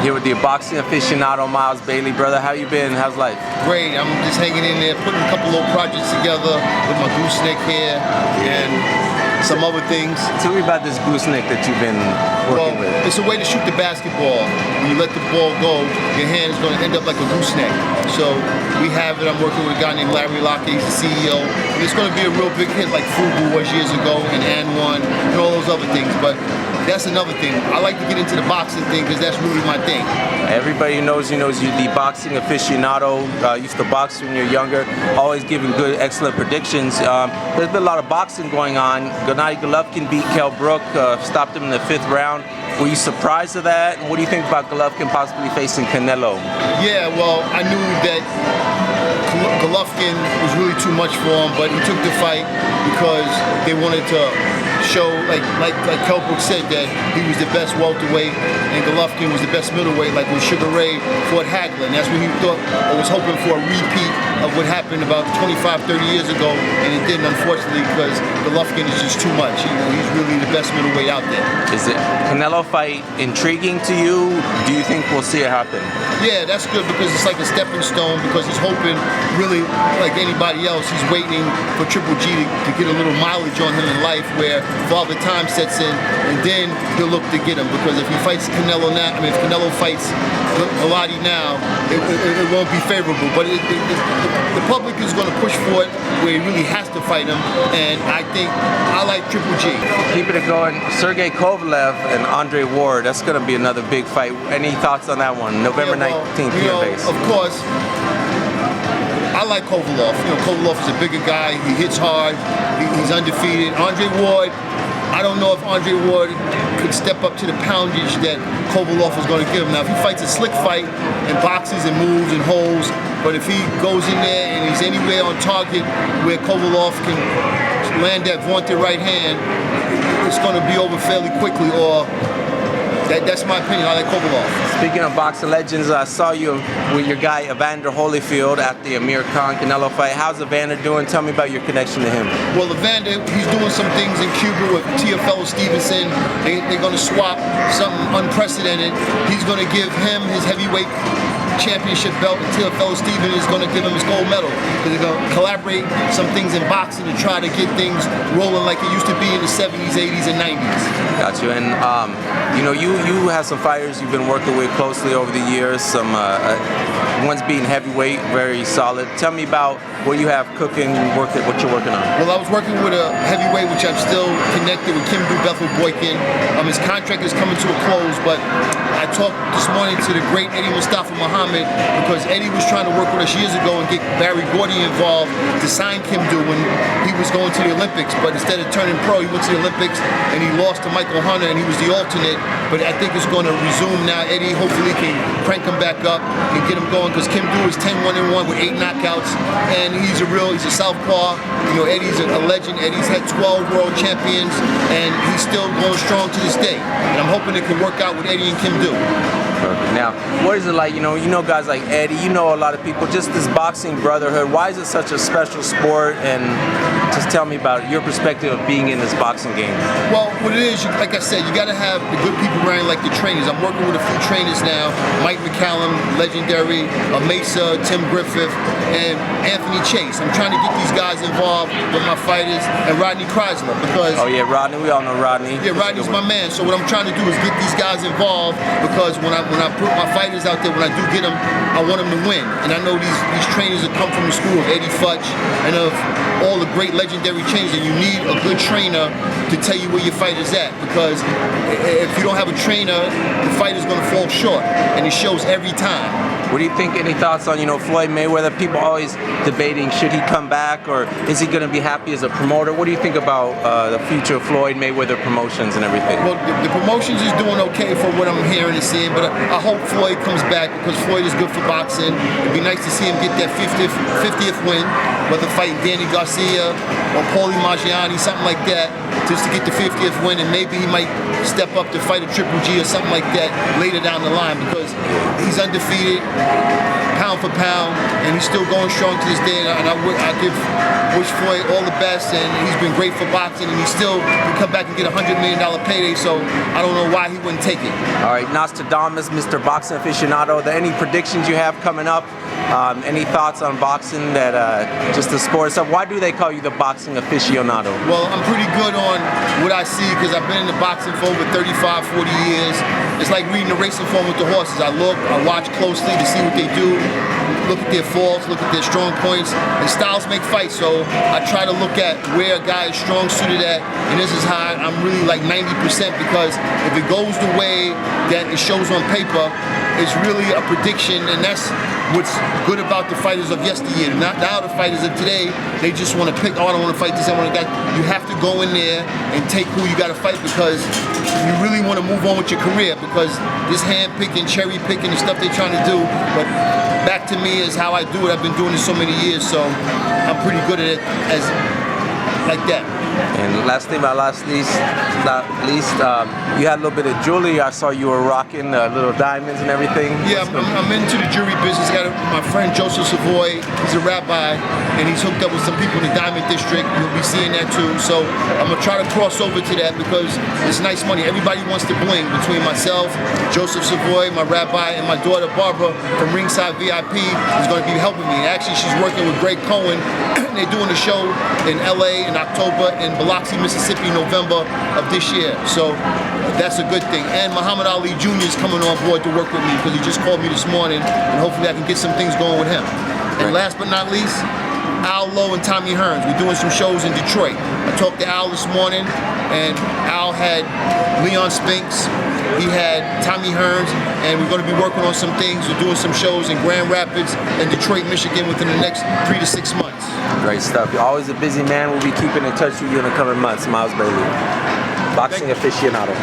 Here with the boxing aficionado, Miles Bailey. Brother, how you been? How's life? Great. I'm just hanging in there, putting a couple little projects together with my Gooseneck here and some other things. Tell me about this Gooseneck that you've been working with. It's a way to shoot the basketball. When you let the ball go, your hand is going to end up like a gooseneck. So we have it. I'm working with a guy named Larry Locke. He's the CEO. And it's going to be a real big hit like Fubu was years ago and An1 and all those other things. But that's another thing. I like to get into the boxing thing because that's really my thing. Everybody who knows you knows you're the boxing aficionado. Used to box when you're younger. Always giving good, excellent predictions. There's been a lot of boxing going on. Golovkin beat Kell Brook, stopped him in the 5th round. Were you surprised at that? And what do you think about Golovkin possibly facing Canelo? Yeah, well, I knew that Golovkin was really too much for him, but he took the fight because they wanted to show, like Kell Brook said, that he was the best welterweight and Golovkin was the best middleweight, like when Sugar Ray fought Hagler. And that's what he thought, or was hoping for, a repeat of what happened about 25, 30 years ago, and it didn't, unfortunately, because Golovkin is just too much. He's really the best middleweight out there. Is the Canelo fight intriguing to you? Do you think we'll see it happen? Yeah, that's good because it's like a stepping stone, because he's hoping, really, like anybody else, he's waiting for Triple G to get a little mileage on him in life where Father Time sets in, and then he'll look to get him. Because if he fights Canelo now, if Canelo fights Golovkin now, it won't be favorable. But the public is going to push for it where he really has to fight him, and I think I like Triple G. Keeping it going, Sergey Kovalev and Andre Ward. That's going to be another big fight. Any thoughts on that one? November 19th, here base. Of course. I like Kovalev. Kovalev is a bigger guy. He hits hard. He's undefeated. Andre Ward, I don't know if Andre Ward could step up to the poundage that Kovalev is going to give him. Now, if he fights a slick fight and boxes and moves and holds, but if he goes in there and he's anywhere on target where Kovalev can land that vaunted right hand, it's going to be over fairly quickly, or that's my opinion. I like Kovalev. Speaking of boxing legends, I saw you with your guy Evander Holyfield at the Amir Khan Canelo fight. How's Evander doing? Tell me about your connection to him. Well, Evander, he's doing some things in Cuba with TFL Stevenson. They're going to swap something unprecedented. He's going to give him his heavyweight championship belt, and TFL Steven is going to give him his gold medal. They're going to collaborate some things in boxing to try to get things rolling like it used to be in the 70s, 80s, and 90s. Got you. And you have some fighters you've been working with closely over the years. Some ones being heavyweight, very solid. Tell me about what you have cooking, what you're working on. Well, I was working with a heavyweight, which I'm still connected with, Kim Bethel Boykin. His contract is coming to a close, but I talked this morning to the great Eddie Mustafa Muhammad, because Eddie was trying to work with us years ago and get Barry Gordy involved to sign Kim when he was going to the Olympics. But instead of turning pro, he went to the Olympics and he lost to Michael Hunter, and he was the alternate. But I think it's going to resume now. Eddie hopefully can crank him back up and get him going, because Kim is 10-1-1 with 8 knockouts, and he's a southpaw. Eddie's a legend. Eddie's had 12 world champions, and he's still going strong to this day. And I'm hoping it can work out with Eddie and Kim Do. Perfect. Now, what is it like? You know guys like Eddie. You know a lot of people. Just this boxing brotherhood. Why is it such a special sport? And just tell me about your perspective of being in this boxing game. Well, what it is, like I said, you got to have the good people around, like the trainers. I'm working with a few trainers now. Mike McCallum, legendary, Mesa, Tim Griffith, and Anthony Chase. I'm trying to get these guys involved with my fighters, and Rodney Chrysler, because... Oh yeah, Rodney. We all know Rodney. Yeah, Rodney's my man. So what I'm trying to do is get these guys involved, because when I put my fighters out there, when I do get them, I want them to win. And I know these trainers that come from the school of Eddie Futch and of all the great legendary trainers, and you need a good trainer to tell you where your fighter's at, because if you don't have a trainer, the fighter's going to fall short, and it shows every time. What do you think? Any thoughts on Floyd Mayweather? People always debating, should he come back, or is he going to be happy as a promoter? What do you think about the future of Floyd Mayweather promotions and everything? Well, the promotions is doing okay from what I'm hearing and seeing, but I hope Floyd comes back, because Floyd is good for boxing. It'd be nice to see him get that 50th win. whether fighting Danny Garcia or Paulie Malignaggi, something like that, just to get the 50th win, and maybe he might step up to fight a Triple G or something like that later down the line, because he's undefeated, pound for pound, and he's still going strong to this day. And I give wish Floyd all the best, and he's been great for boxing, and he still can come back and get a $100 million payday, so I don't know why he wouldn't take it. All right, Nostradamus, Mr. Boxing Aficionado, are there any predictions you have coming up? Any thoughts on boxing that just the sport stuff? Why do they call you the Boxing Aficionado? Well, I'm pretty good on what I see because I've been in the boxing for over 35, 40 years. It's like reading the racing form with the horses. I look, I watch closely to see what they do, look at their faults, look at their strong points, and styles make fights. So I try to look at where a guy is strong suited at, and this is how I'm really like 90%, because if it goes the way that it shows on paper, it's really a prediction, and that's what's good about the fighters of yesteryear. Now the fighters of today, they just want to pick, oh, I don't want to fight this, I want to that. You have to go in there and take who you got to fight, because you really want to move on with your career, because this hand picking, cherry picking, the stuff they're trying to do, but back to me is how I do it. I've been doing this so many years, so I'm pretty good at it as like that. And lastly, but not least, you had a little bit of jewelry. I saw you were rocking little diamonds and everything. Yeah, I'm into the jewelry business. Got my friend Joseph Savoy. He's a rabbi, and he's hooked up with some people in the Diamond District. You'll be seeing that too. So I'm gonna try to cross over to that because it's nice money. Everybody wants to bling. Between myself, Joseph Savoy, my rabbi, and my daughter Barbara from Ringside VIP is going to be helping me. Actually, she's working with Greg Cohen. They're doing a show in LA in October, in Biloxi, Mississippi, November of this year. So that's a good thing. And Muhammad Ali Jr. is coming on board to work with me because he just called me this morning, and hopefully I can get some things going with him. And last but not least, Al Lowe and Tommy Hearns. We're doing some shows in Detroit. I talked to Al this morning, and Al had Leon Spinks, he had Tommy Hearns, and we're going to be working on some things. We're doing some shows in Grand Rapids and Detroit, Michigan within the next 3 to 6 months. Great stuff. You're always a busy man. We'll be keeping in touch with you in the coming months. Miles Bailey, Boxing Aficionado.